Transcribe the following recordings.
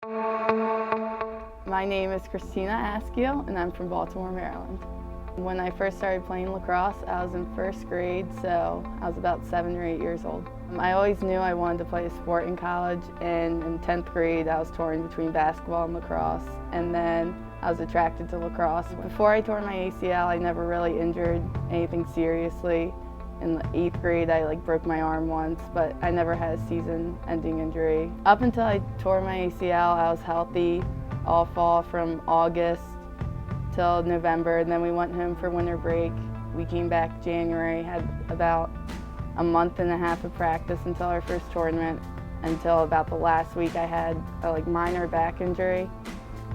My name is Christina Askew, and I'm from Baltimore, Maryland. When I first started playing lacrosse, I was in first grade, so I was about 7 or 8 years old. I always knew I wanted to play a sport in college, and in 10th grade I was torn between basketball and lacrosse, and then I was attracted to lacrosse. Before I tore my ACL, I never really injured anything seriously. In the 8th grade, I broke my arm once, but I never had a season-ending injury. Up until I tore my ACL, I was healthy all fall from August till November, and then we went home for winter break. We came back January, had about a month and a half of practice until our first tournament, until about the last week I had a minor back injury,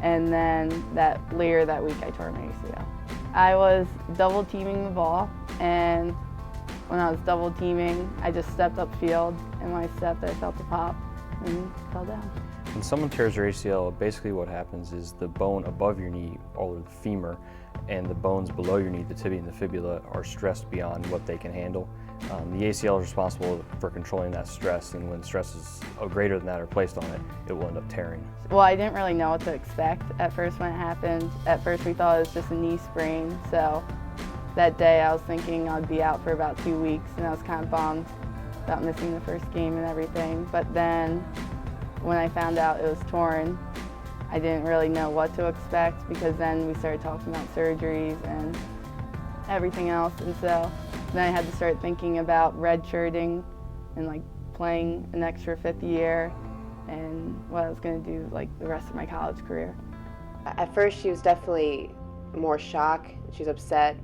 and then later that week I tore my ACL. I was double teaming the ball, and when I was double teaming, I just stepped upfield, and when I stepped, I felt the pop and fell down. When someone tears their ACL, basically what happens is the bone above your knee, or the femur, and the bones below your knee, the tibia and the fibula, are stressed beyond what they can handle. The ACL is responsible for controlling that stress, and when stress is greater than that or placed on it, it will end up tearing. Well, I didn't really know what to expect at first when it happened. At first we thought it was just a knee sprain, so that day I was thinking I'd be out for about 2 weeks, and I was kind of bummed about missing the first game and everything. But then when I found out it was torn, I didn't really know what to expect, because then we started talking about surgeries and everything else, and so then I had to start thinking about redshirting and playing an extra 5th year and what I was going to do the rest of my college career. At first she was definitely more shock, she was upset,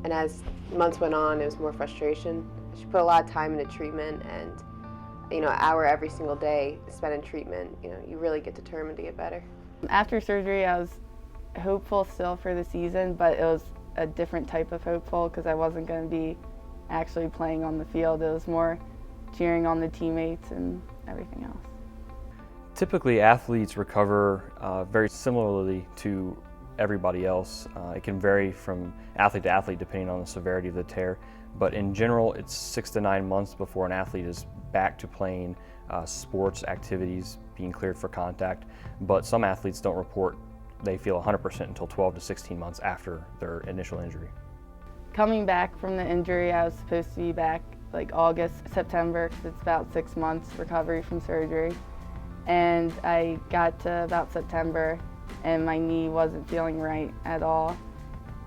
and as months went on it was more frustration. She put a lot of time into treatment, and an hour every single day spent in treatment, you really get determined to get better. After surgery, I was hopeful still for the season, but it was a different type of hopeful because I wasn't going to be actually playing on the field. It was more cheering on the teammates and everything else. Typically, athletes recover very similarly to everybody else. It can vary from athlete to athlete depending on the severity of the tear, but in general, it's 6 to 9 months before an athlete is back to playing sports activities, being cleared for contact. But some athletes don't report they feel 100% until 12 to 16 months after their initial injury. Coming back from the injury, I was supposed to be back August, September, because it's about 6 months recovery from surgery. And I got to about September, and my knee wasn't feeling right at all.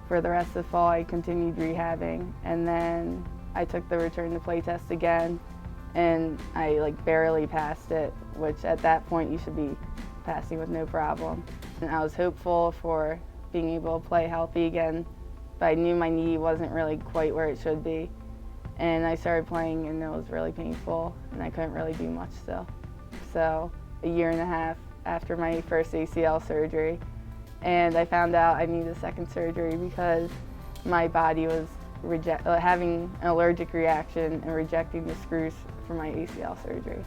For the rest of the fall, I continued rehabbing, and then I took the return to play test again, and I barely passed it, which at that point you should be passing with no problem. And I was hopeful for being able to play healthy again, but I knew my knee wasn't really quite where it should be. And I started playing, and it was really painful, and I couldn't really do much still. So a year and a half after my first ACL surgery, and I found out I needed a second surgery because my body was having an allergic reaction and rejecting the screws for my ACL surgery.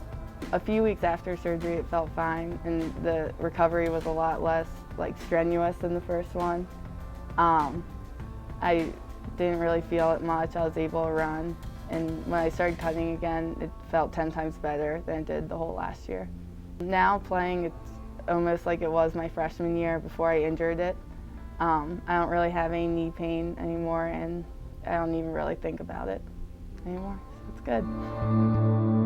A few weeks after surgery, it felt fine, and the recovery was a lot less strenuous than the first one. I didn't really feel it much. I was able to run, and when I started cutting again, it felt 10 times better than it did the whole last year. Now playing, it's almost like it was my freshman year before I injured it. I don't really have any knee pain anymore, and I don't even really think about it anymore. So it's good.